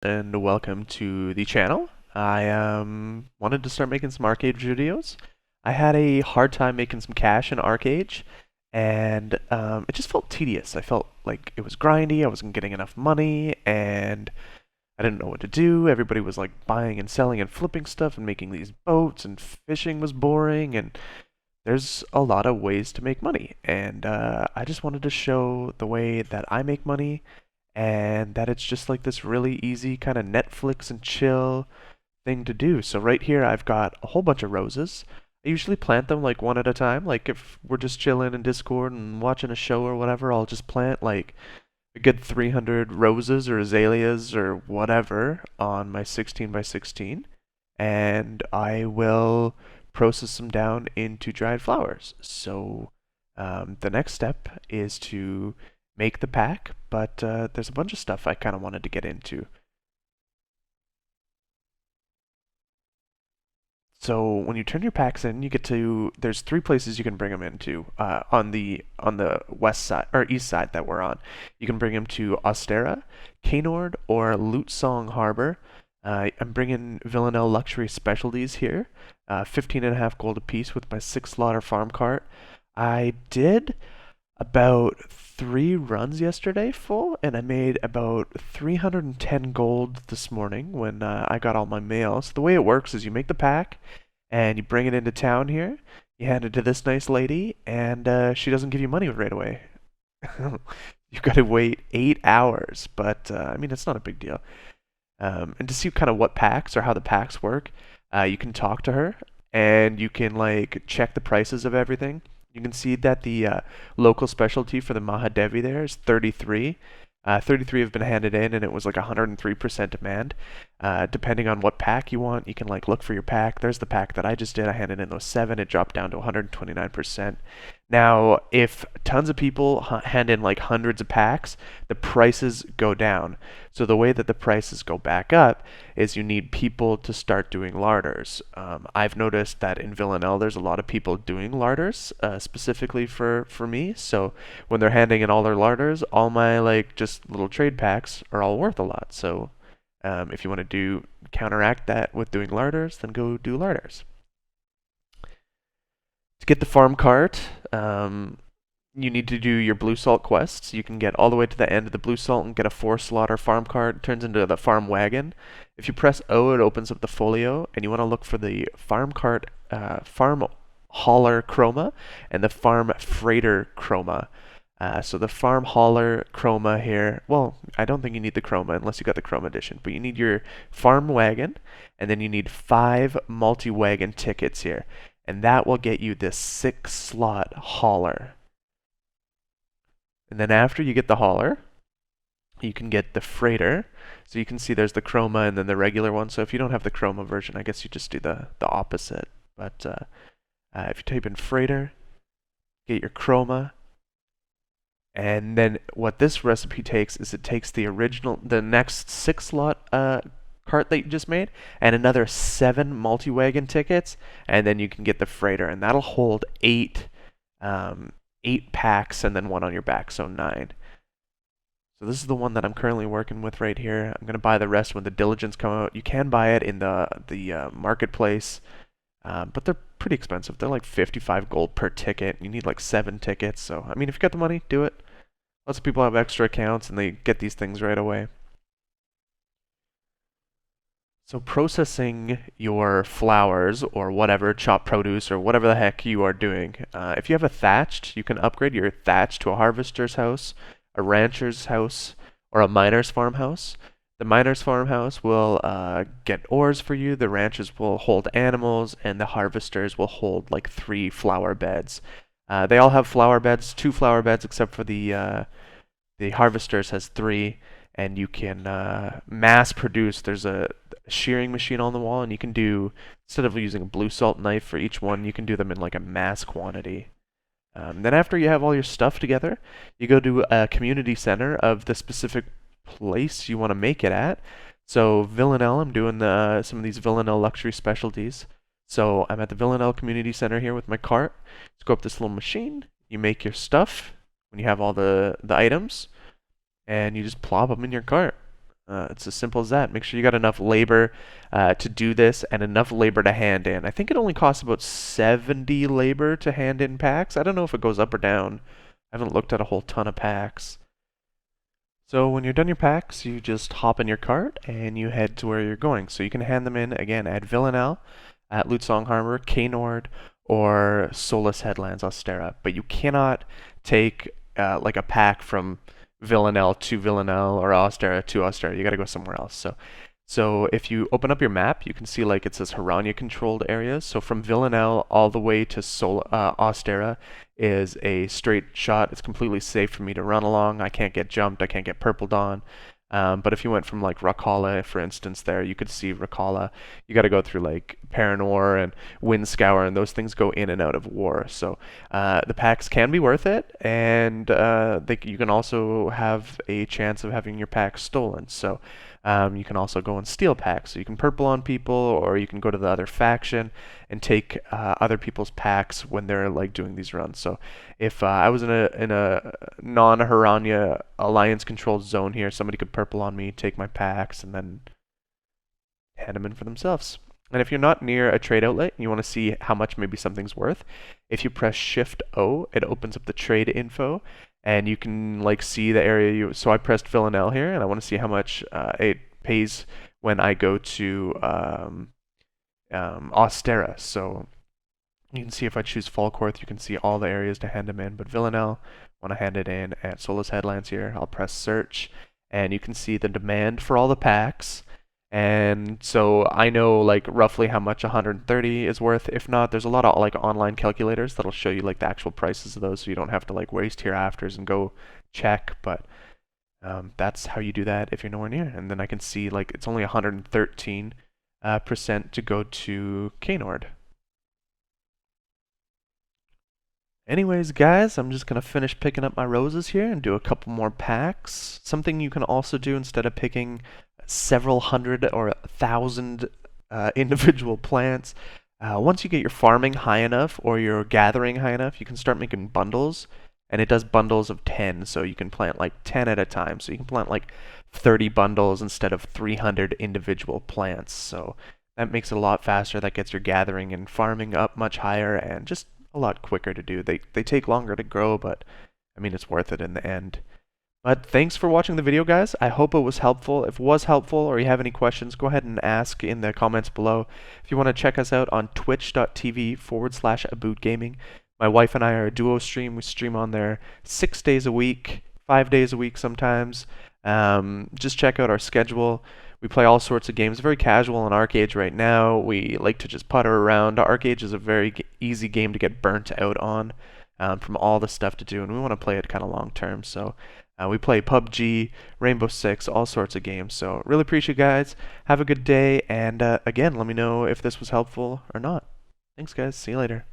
And welcome to the channel. I wanted to start making some ArcheAge videos. I had a hard time making some cash in ArcheAge, and it just felt tedious. I felt like it was grindy, I wasn't getting enough money, and I didn't know what to do. Everybody was like buying and selling and flipping stuff and making these boats, and fishing was boring, and there's a lot of ways to make money. And I just wanted to show the way that I make money and that it's just like this really easy kind of Netflix and chill thing to do. So right here I've got a whole bunch of roses. I usually plant them like one at a time. Like if we're just chilling in Discord and watching a show or whatever, I'll just plant like a good 300 roses or azaleas or whatever on my 16 by 16, and I will process them down into dried flowers. So the next step is to make the pack, but there's a bunch of stuff I kind of wanted to get into. So when you turn your packs in, you get to there's three places you can bring them into on the west side or east side that we're on. You can bring them to Ostera, Caynord, or Lutsong Harbor. I'm bringing Villanelle Luxury Specialties here, 15.5 gold a piece with my 6 slaughter farm cart. I did about 3 runs yesterday full, and I made about 310 gold this morning when I got all my mail. So the way it works is you make the pack, and you bring it into town here. You hand it to this nice lady, and she doesn't give you money right away. You've got to wait 8 hours, but I mean, it's not a big deal. And to see kind of what packs or how the packs work, you can talk to her, and you can like check the prices of everything. You can see that the local specialty for the Mahadevi there is 33. 33 have been handed in, and it was like 103% demand. Depending on what pack you want, you can like look for your pack. There's the pack that I just did. I handed in those 7. It dropped down to 129%. Now, if tons of people hand in like hundreds of packs, the prices go down. So the way that the prices go back up is you need people to start doing larders. I've noticed that in Villanelle there's a lot of people doing larders, specifically for me. So when they're handing in all their larders, all my like just little trade packs are all worth a lot. So if you want to counteract that with doing larders, then go do larders. To get the farm cart, you need to do your blue salt quests. You can get all the way to the end of the blue salt and get a 4 slaughter farm cart. It turns into the farm wagon. If you press O, it opens up the folio, and you want to look for the farm cart, farm hauler chroma, and the farm freighter chroma. So the farm hauler chroma here, well, I don't think you need the chroma unless you got the chroma edition, but you need your farm wagon, and then you need 5 multi-wagon tickets here, and that will get you this 6-slot hauler. And then after you get the hauler, you can get the freighter. So you can see there's the chroma and then the regular one. So if you don't have the chroma version, I guess you just do the opposite. But if you type in freighter, get your chroma, and then what this recipe takes is it takes the next 6-slot cart that you just made, and another 7 multi-wagon tickets, and then you can get the freighter, and that'll hold 8 packs and then 1 on your back, so 9. So this is the one that I'm currently working with right here. I'm gonna buy the rest when the diligence come out. You can buy it in the marketplace, but they're pretty expensive. They're like 55 gold per ticket. You need like 7 tickets. So I mean, if you got the money, do it. Lots of people have extra accounts and they get these things right away. So processing your flowers or whatever, chopped produce or whatever the heck you are doing. If you have a thatched, you can upgrade your thatch to a harvester's house, a rancher's house, or a miner's farmhouse. The miner's farmhouse will get ores for you, the ranchers will hold animals, and the harvesters will hold like 3 flower beds. They all have flower beds, 2 flower beds, except for the harvesters has 3, and you can mass produce. There's a shearing machine on the wall, and you can do, instead of using a blue salt knife for each one, you can do them in like a mass quantity. Then after you have all your stuff together, you go to a community center of the specific place you want to make it at. So Villanelle, I'm doing some of these Villanelle luxury specialties. So I'm at the Villanelle Community Center here with my cart. Let's go up this little machine. You make your stuff when you have all the items, and you just plop them in your cart. It's as simple as that. Make sure you got enough labor to do this and enough labor to hand in. I think it only costs about 70 labor to hand in packs. I don't know if it goes up or down. I haven't looked at a whole ton of packs. So when you're done your packs, you just hop in your cart and you head to where you're going. So you can hand them in again at Villanelle, at Lutzong Harbor, Kaynord, or Solus Headlands, Ostera. But you cannot take like a pack from Villanelle to Villanelle or Ostera to Ostera. You got to go somewhere else. So if you open up your map, you can see like it says Harania controlled areas. So from Villanelle all the way to Ostera is a straight shot. It's completely safe for me to run along. I can't get jumped. I can't get purpled on. But if you went from like Rakala, for instance, there you could see Rakala. You got to go through like Paranor and Windscour, and those things go in and out of war. So the packs can be worth it, and you can also have a chance of having your pack stolen. So you can also go and steal packs. So you can purple on people, or you can go to the other faction and take other people's packs when they're like doing these runs. So if I was in a non-Harania alliance-controlled zone here, somebody could purple on me, take my packs, and then hand them in for themselves. And if you're not near a trade outlet and you want to see how much maybe something's worth, if you press Shift O, it opens up the trade info, and you can like see the area you. So I pressed Villanelle here, and I want to see how much it pays when I go to Ostera. So you can see if I choose Falkworth, you can see all the areas to hand them in. But Villanelle, want to hand it in at Solus Headlands here. I'll press search, and you can see the demand for all the packs. And so I know like roughly how much 130 is worth. If not, there's a lot of like online calculators that'll show you like the actual prices of those, so you don't have to like waste hereafters and go check. But that's how you do that if you're nowhere near. And then I can see like it's only 113% to go to Kaynord. Anyways, guys, I'm just going to finish picking up my roses here and do a couple more packs. Something you can also do instead of picking several hundred or 1,000 individual plants, once you get your farming high enough or your gathering high enough, you can start making bundles. And it does bundles of 10, so you can plant like 10 at a time. So you can plant like 30 bundles instead of 300 individual plants. So that makes it a lot faster. That gets your gathering and farming up much higher and just a lot quicker to do. They take longer to grow, but I mean it's worth it in the end. But thanks for watching the video, guys. I hope it was helpful. If it was helpful or you have any questions, go ahead and ask in the comments below. If you want to check us out on twitch.tv/abootgaming. My wife and I are a duo stream. We stream on there 6 days a week, 5 days a week sometimes. Just check out our schedule. We play all sorts of games. Very casual on ArcheAge right now. We like to just putter around. ArcheAge is a very easy game to get burnt out on from all the stuff to do, and we want to play it kind of long term. So we play PUBG, Rainbow Six, all sorts of games. So really appreciate you guys. Have a good day, and again, let me know if this was helpful or not. Thanks, guys. See you later.